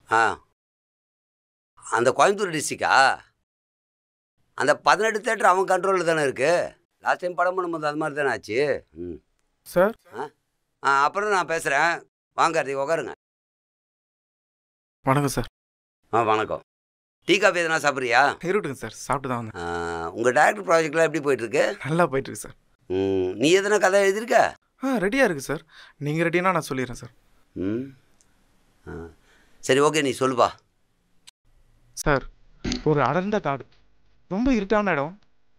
ஆ அந்த கோயம்புத்தூர் டிஸ்ட்ரிக்டா? அந்த 18 தேட்டர் அவன் கண்ட்ரோலில் தானே இருக்குது. லாஸ்ட் டைம் படம் பண்ணும்போது அது மாதிரி தானே ஆச்சு. ம் சார். அப்புறம் நான் பேசுகிறேன். வாங்க கார்த்திக், உட்காருங்க. வணக்கம் சார். வணக்கம். டீ காஃபி எதனா சாப்பிட்றியா? இருக்கட்டுங்க சார், சாப்பிட்டு தான் வந்தேன். உங்கள் டேரக்டர் ப்ராஜெக்ட்லாம் எப்படி போயிட்டுருக்கு? நல்லா போயிட்டுருக்கு சார். நீ எதனா கதை எழுதியிருக்க? ரெடியாக இருக்குது சார். நீங்கள் ரெடினா நான் சொல்லிடுறேன் சார். சரி, ஓகே, நீ சொல்லுப்பா. சார், ஒரு அடர்ந்த காடு, ரொம்ப இருட்டான இடம்.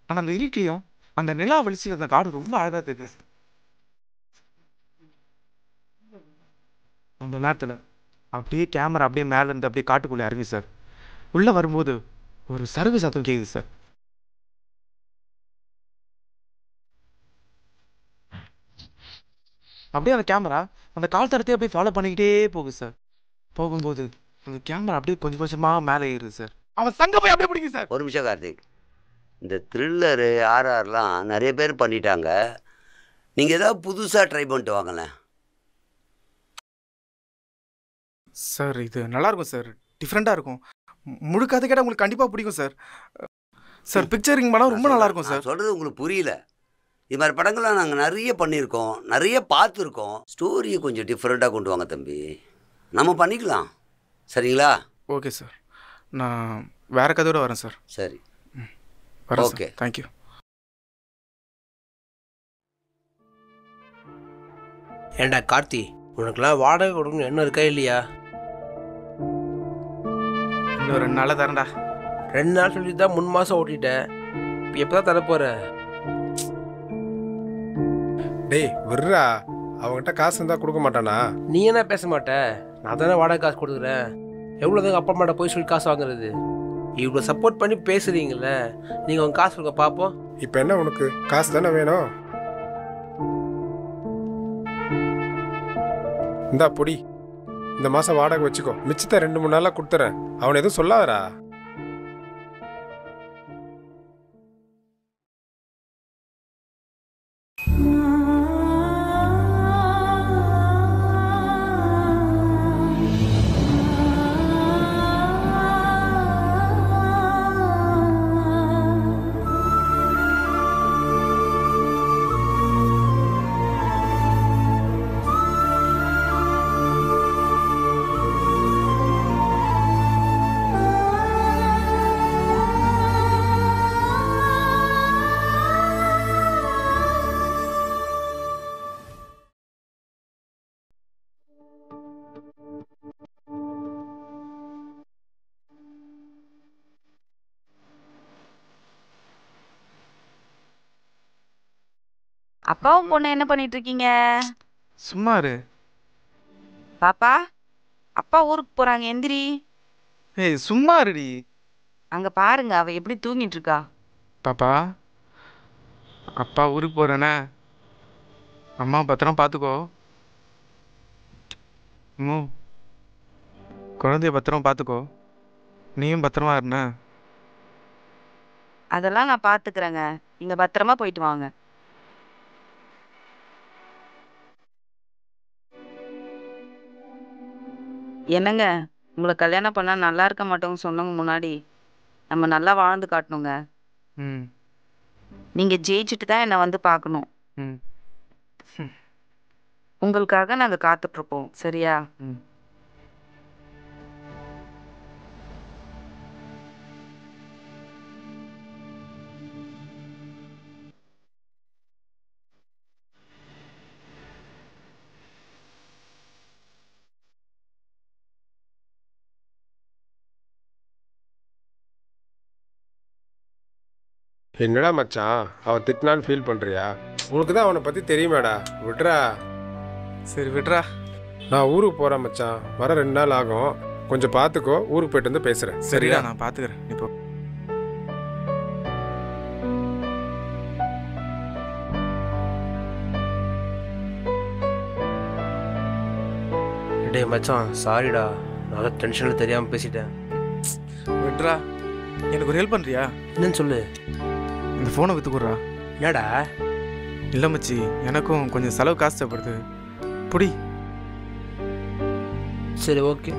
ஆனால் அந்த இருட்டையும் அந்த நிலா வெளிச்சி அந்த காடு ரொம்ப அழகாக தெரியுது. அந்த நேரத்தில் அப்படியே கேமரா அப்படியே மேலேருந்து அப்படியே காட்டுக்குள்ளே இறங்கி சார் உள்ளே வரும்போது ஒரு சர்வீஸ் சத்தம் கேட்குது சார். அப்படியே அந்த கேமரா அந்த கால் தரத்தையே அப்படியே ஃபாலோ பண்ணிக்கிட்டே போகுது சார். போகும்போது அந்த கேமரா அப்படியே கொஞ்சம் கொஞ்சமாக மேலே ஏறுது சார். அவன் சங்க போய் அப்படியே பிடிக்கும் சார். ஒரு நிமிஷம் கார்த்திக், இந்த த்ரில்லரு ஆர்ஆர்லாம் நிறைய பேர் பண்ணிட்டாங்க. நீங்கள் ஏதாவது புதுசாக ட்ரை பண்ணிட்டு வாங்களேன் சார். இது நல்லாயிருக்கும் சார், டிஃப்ரெண்ட்டாக இருக்கும். முழு கதை கேட்டால் உங்களுக்கு கண்டிப்பாக பிடிக்கும் சார். சார், பிக்சரிங் படம் ரொம்ப நல்லாயிருக்கும் சார். சொல்கிறது உங்களுக்கு புரியல. இது மாதிரி படங்கள்லாம் நாங்கள் நிறைய பண்ணியிருக்கோம், நிறைய பார்த்துருக்கோம். ஸ்டோரியை கொஞ்சம் டிஃப்ரெண்ட்டாக கொண்டு வாங்க தம்பி, நம்ம பண்ணிக்கலாம். சரிங்களா? ஓகே சார், நான் வேறு கதையோடு வரேன் சார். சரி, வரேன். Okay, thank you. ஏண்டா கார்த்தி, உனக்குலாம் வாடகை கொடுக்கணும் என்ன இருக்கா இல்லையா? இன்னும் 2 நாளில் தரேன்டா. 2 நாள் சொல்லி தான் 3 மாதம் ஓட்டிட்டேன். இப்போ எப்போ தான் தரப்போகிற? டேய் விட்றா, அவங்ககிட்ட காசு இருந்தால் கொடுக்க மாட்டானா? நீ என்ன பேச மாட்ட? நான் தானே வாடகை காசு கொடுக்குறேன். எவ்வளோதாங்க அப்பா அம்மாட்ட போய் சொல்லி காசு வாங்குறது? இவ்வளோ சப்போர்ட் பண்ணி பேசுகிறீங்களே, நீங்கள் உங்கள் காசு கொடுங்க பார்ப்போம். இப்போ என்ன உனக்கு காசு தானே வேணும்? இந்தா பொடி, இந்த மாதம் வாடகை வச்சுக்கோ. மிச்சத்தை 2-3 நாளாக கொடுத்துறேன். அவனை எதுவும் சொல்லாதடா. அப்பாவும் பொண்ணு என்ன பண்ணிட்டு இருக்கீங்க? சும்மா இரு. பாப்பா, அப்பா ஊருக்கு போறாங்க, எந்திரி. ஏய் சும்மா இருடி. அங்க பாருங்க, அவ எப்படி தூங்கிட்டு இருக்கா. பாப்பா, அப்பா ஊருக்கு போகிறேனே, அம்மா பத்திரம் பார்த்துக்கோ. குழந்தைய பத்திரம் பார்த்துக்கோ. நீயும் பத்திரமா இருண்ண. அதெல்லாம் நான் பாத்துக்கிறேங்க, நீங்க பத்திரமா போயிட்டு வாங்க. என்னங்க, உங்களை கல்யாணம் பண்ணா நல்லா இருக்க மாட்டோங்க சொன்னவங்க முன்னாடி நம்ம நல்லா வாழ்ந்து காட்டணுங்க. நீங்க ஜெயிச்சுட்டு தான் என்னை வந்து பார்க்கணும். உங்களுக்காக நாங்க காத்துட்டு இருப்போம், சரியா? என்னடா மச்சான், அவன் திட்டினான்னு ஃபீல் பண்ணுறியா? உனக்கு தான் அவனை பற்றி தெரியுமேடா, விட்றா. சரி விட்றா. நான் ஊருக்கு போகிறேன் மச்சான், வர 2 நாள் ஆகும். கொஞ்சம் பார்த்துக்கோ, ஊருக்கு போயிட்டு வந்து பேசுகிறேன். சரிடா, நான் பார்த்துக்கிறேன். இப்போ டே மச்சான், சாரிடா, நான் தான் டென்ஷனில் தெரியாமல் பேசிட்டேன். விட்றா. எனக்கு ஒரு ஹெல்ப் பண்ணுறியா? என்னன்னு சொல்லு. இந்த ஃபோனை விற்று கொடுறா. என்னடா? இல்லை மச்சி, எனக்கும் கொஞ்சம் செலவு காசு தேவைப்படுது. புடி. சரி, ஓகே.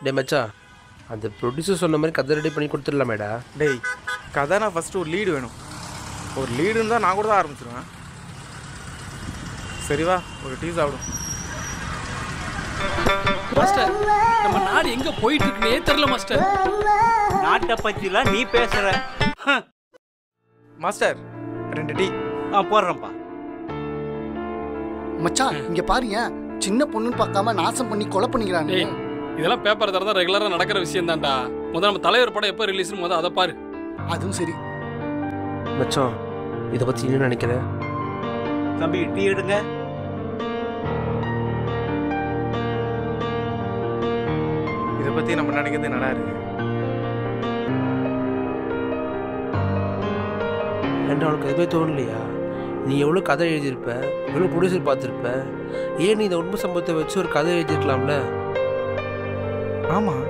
டே மச்சான், அந்த ப்ரொடியூசர் சொன்ன மாதிரி கதை ரெடி பண்ணி கொடுத்துடலாமேடா. டேய் கதை நான் ஃபஸ்ட்டு ஒரு லீடு வேணும். ஒரு லீடுன்னு தான் நான் கூட தான் ஆரம்பிச்சிருவேன். சரிவா, ஒரு டீ சாப்பிடும். மாஸ்டர், நம்ம நாடு எங்க போயிட்டு இருக்குன்னே தெரியல மாஸ்டர். நாட்டை பற்றிலாம் நீ பேசுற. Master 2 tea. போடுறேன்ப்பா. மச்சான் இங்க பாருங்க, சின்ன பொண்ணுன்னு பார்க்காம நாசம் பண்ணி கொலை பண்ணிக்கிறாங்க. இதெல்லாம் பேப்பர் தரதான் ரெகுலரா நடக்கிற விஷயம் தான்டா. முதல்ல நம்ம தலைவர் படம் எப்போ ரிலீஸ்னு அதை பாரு. அதுவும் சரி மச்சான், இதை பற்றி என்ன நினைக்கிற? தம்பி டீ எடுங்க. இதை பற்றி நம்ம நினைக்கிறது நல்லா இருக்கு. ஏன்டா உனக்கு எதுவுமே தோணலையா? நீ எவ்வளோ கதை எழுதியிருப்ப, எவ்வளோ ப்ரொடியூசர் பார்த்துருப்ப. ஏன் நீ இந்த உண்மை சம்பவத்தை வச்சு ஒரு கதை எழுதிருக்கலாம்ல? ஆமாம்,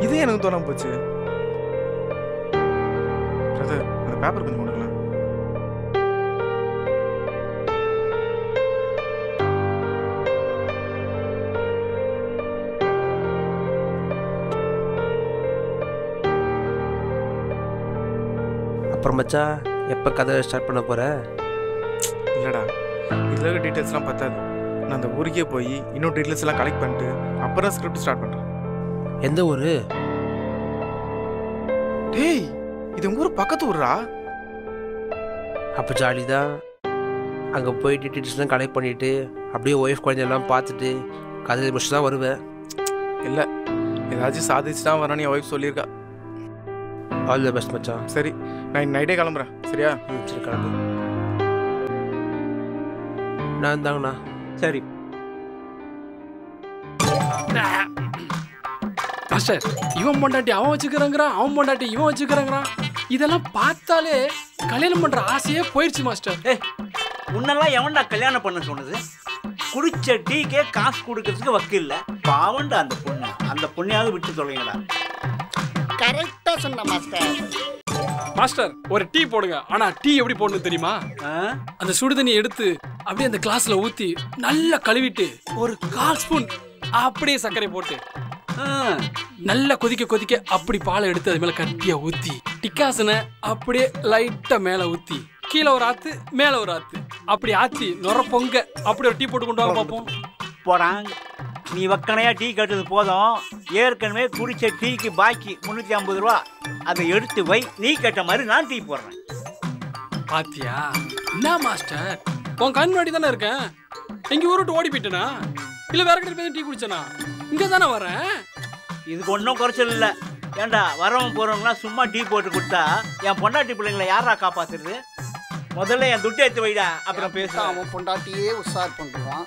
இதே எனக்கு தோணாம போச்சு. பிரதர், அந்த பேப்பர் கொஞ்சம் கொடுக்கலாம். அப்புறம் மச்சான், எப்போ கதை ஸ்டார்ட் பண்ண போகிற? இல்லைடா, இதில் இருக்க டீட்டெயில்ஸ்லாம் பத்தாது. நான் அந்த ஊருக்கே போய் இன்னும் டீட்டெயில்ஸ் எல்லாம் கலெக்ட் பண்ணிட்டு அப்புறம் ஸ்கிரிப்ட் ஸ்டார்ட் பண்ணுறேன். எந்த ஊர்? டேய், இது உங்கள் ஊர் பக்கத்து ஊர்ரா. அப்போ ஜாலி தான். அங்கே போய் டீட்டெயில்ஸ்லாம் கலெக்ட் பண்ணிவிட்டு அப்படியே ஒய்ஃப் குழந்தையெல்லாம் பார்த்துட்டு கதை முடிச்சு தான் வருவேன். இல்லை, ஏதாச்சும் சாதிச்சு தான் வரணும்னு என் ஒய்ஃப் சொல்லியிருக்கா. ஆல் தி பெஸ்ட் மச்சான். சரி, நான் நைட்டே கிளம்புறேன். சரியா? சரி கிளம்பு. நான் தாங்கண்ணா. சரி மாஸ்டர், இவன் பொண்டாட்டி அவன் வச்சுக்கிறாங்கிறான், அவன் பொண்டாட்டி இவன் வச்சுக்கிறாங்கிறான். இதெல்லாம் பார்த்தாலே கல்யாணம் பண்ற ஆசையே போயிடுச்சு மாஸ்டர். உன்னெல்லாம் எவன்டா கல்யாணம் பண்ண சொன்னது? குடிச்ச டீக்கே காசு கொடுக்கறதுக்கு வக்கு இல்லை. பாவண்டா அந்த பொண்ணு. அந்த பொண்ணையாவது விட்டு தொலைங்கடா. கரெக்டா சொன்ன மாஸ்டர். மாஸ்டர், ஒரு டீ போடுங்க. ஆனா டீ எப்படி போடணும் தெரியுமா? அந்த சுடுதண்ணி எடுத்து அப்படியே அந்த கிளாஸ்ல ஊத்தி நல்லா கழுவிட்டு ஒரு 1/4 ஸ்பூன் அப்படியே சர்க்கரை போட்டு நல்லா கொதிக்க கொதிக்க அப்படி பாலை எடுத்து அது மேல கட்டியா ஊத்தி டிக்காசனை அப்படியே லைட்டா மேல ஊத்தி கீழே ஒரு ஆத்து மேல ஒரு ஆத்து அப்படி ஆத்தி நொற பொங்க அப்படி ஒரு டீ போட்டு கொண்டு வாங்க பார்ப்போம். போறாங்க. நீ வக்கனையா டீ கட்டுறது போதும். ஏற்கனவே குடிச்ச டீக்கு பாக்கி 350 ரூபா. அதை எடுத்து வை. நீ கேட்ட மாதிரி நான் டீ போடுறேன். பாத்தியா என்ன மாஸ்டர், உன் கண் முன்னாடி தானே இருக்கேன். எங்க ஊருட்டு ஓடி போயிட்டேனா இல்ல வேற கிட்ட போய் டீ குடிச்சனா? இங்க தானே வரேன். இதுக்கு ஒன்றும் குறைச்சல் இல்லை. ஏண்டா வரவன் போறவங்களாம் சும்மா டீ போட்டு கொடுத்தா என் பொண்டாட்டி பிள்ளைங்களை யாரா காப்பாத்துறது? முதல்ல என் துட்டு எடுத்து வைடா, அப்புறம் பேச. அவன் பொண்டாட்டியே உஷார் பண்ணுவான்.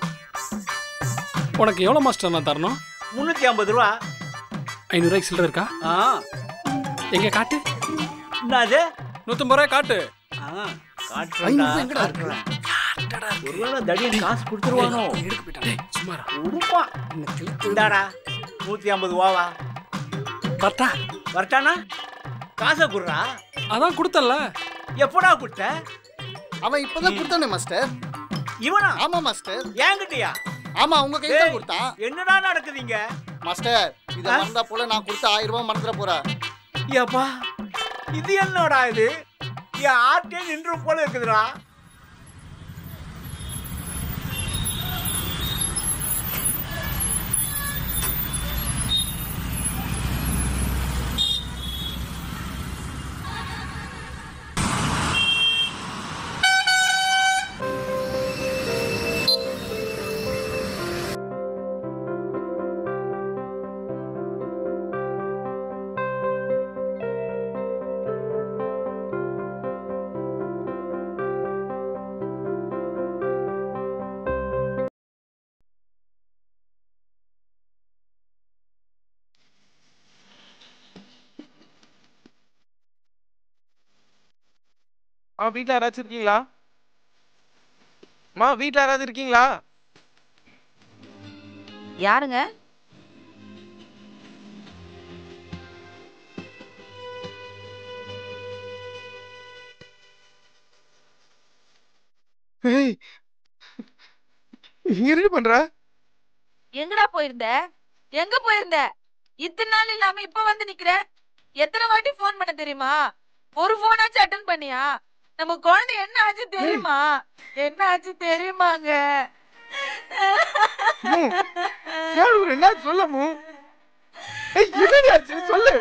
உனக்கு எவ்வளோ மாஸ்டர் நான் தரணும்? 350 ரூபா. 500 ரூபாய்க்கு சில்லற இருக்கா? எங்க காட்டு. என்னது? 150 ரூபாய் காட்டு. ஒருவேளை தடியன் காசு கொடுத்துருவானோ? சும்மாரா உடுப்பான். இந்தாடா 150 ரூபாவா? கரெக்டா வரட்டானா? காசை குடுறா. அதான் கொடுத்தல. எப்படா கொடுத்த? அவன் இப்பதான் கொடுத்தானே மாஸ்டர். இவனா? ஆமா மாஸ்டர். ஏங்கிட்டியா? ஆமா, உங்க கையில தான் கொடுத்தான். என்னடா நடக்குதுங்க மாஸ்டர்? இத மறந்தா போல நான் கொடுத்த 1000 ரூபாய் மறந்துட போறேன். ஏப்பா, இது என்னடா இது? என் ஆர்ட்டே நின்று போல இருக்குதுடா. வீட்டில் யாராச்சும் இருக்கீங்களா? வீட்டில் யாராவது இருக்கீங்களா? யாருங்க? ஏய், என்ன பண்ற? எங்கடா போயிருந்த? எங்க போயிருந்த? இத்தனை நாள் இல்லாம இப்ப வந்து நிக்கிற. எத்தனை வாட்டி போன் பண்ண தெரியுமா? ஒரு போனாச்சும் அட்டன் பண்ணியா? நம்ம குழந்தை என்ன ஆச்சு தெரியுமா? என்ன ஆச்சு தெரியுமாங்க? என்ன சொல்லமு? என்னடி ஆச்சு சொல்லு.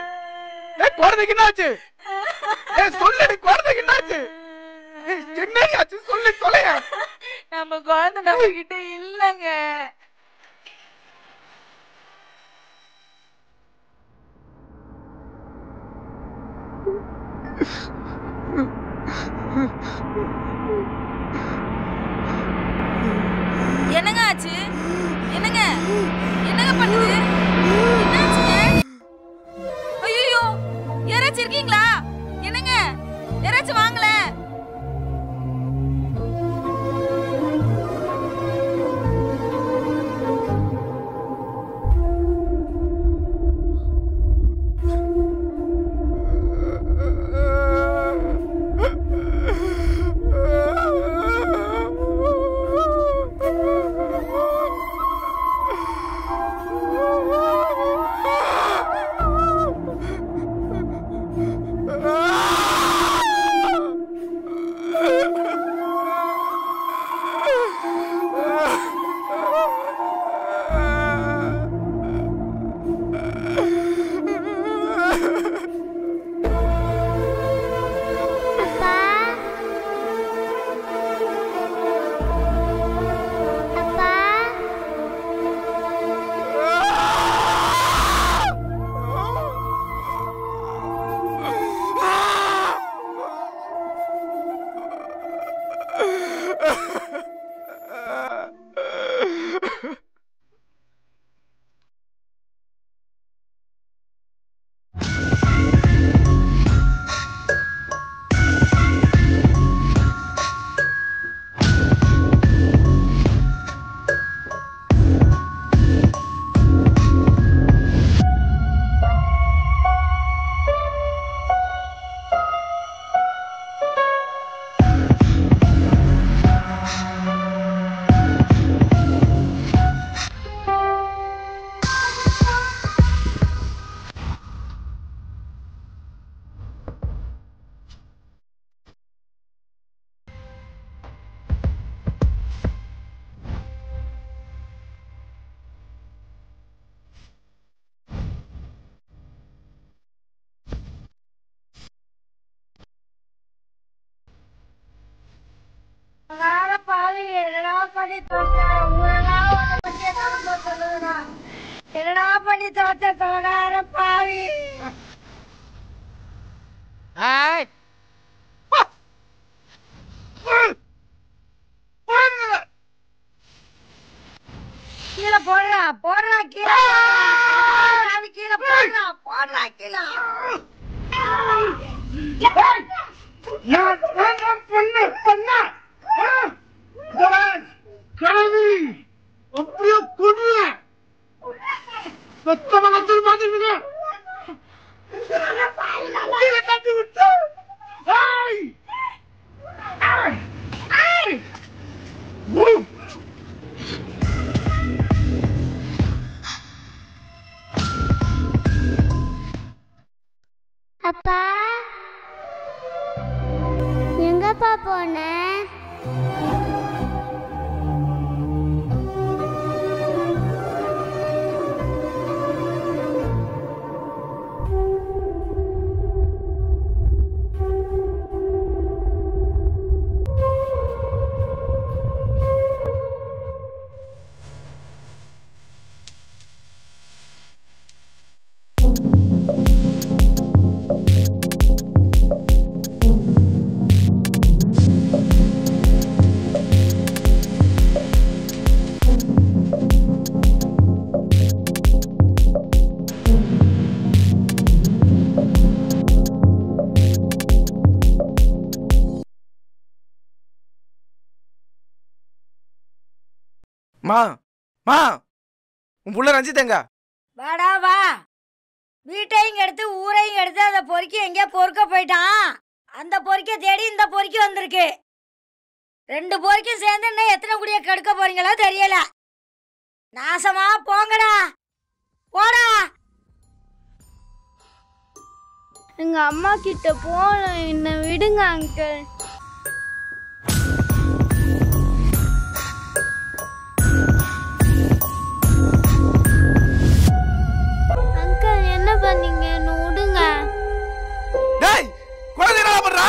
குழந்தைக்கு என்ன ஆச்சு? சொல்லுடி, குழந்தைக்கு என்ன ஆச்சு? என்னடி ஆச்சு சொல்லு, சொல்லையா. நம்ம குழந்தை நம்ம கிட்ட இல்லங்க. என்னங்க ஆச்சு? என்னங்க என்னங்க பண்ணுது? என்ன ஆச்சுங்க? ஐயோ, யாராச்சும் இருக்கீங்களா? என்னங்க யாராச்சும் வாங்கல. என்னடா பண்ணி தோத்த தோடார பாவி. கீழே போடுறா போடுறா கீழே கீழே போடுறா போடுறா கீழே. அப்பா எங்கப்பா போன? மா மா உன் புள்ள ரஞ்சித்தேங்க. வாடா வா. வீட்டையும் எடுத்து ஊரையும் எடுத்து அந்த பொறுக்கி எங்கேயோ பொறுக்க போயிட்டான். அந்த பொறுக்கிய தேடி இந்த பொறுக்கி வந்திருக்கு. 2 பொறுக்கியும் சேர்ந்து இன்னும் எத்தனை குடிய கெடுக்க போறீங்களோ தெரியல. நாசமா போங்கடா. போடா. எங்க அம்மா கிட்ட போகணும், என்ன விடுங்க அங்கிள். அங்கிள் என்ன பண்ணீங்க, என்ன விடுங்க. டேய் குழந்தை என்ன பண்ற?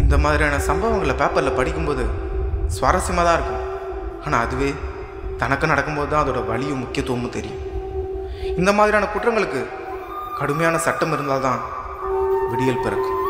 இந்த மாதிரியான சம்பவங்களை பேப்பரில் படிக்கும்போது சுவாரஸ்யமாக தான் இருக்கும். ஆனால் அதுவே தனக்கு நடக்கும்போது தான் அதோட வலியும் முக்கியத்துவமும் தெரியும். இந்த மாதிரியான குற்றங்களுக்கு கடுமையான சட்டம் இருந்தால் தான் விடியல் பிறக்கும்.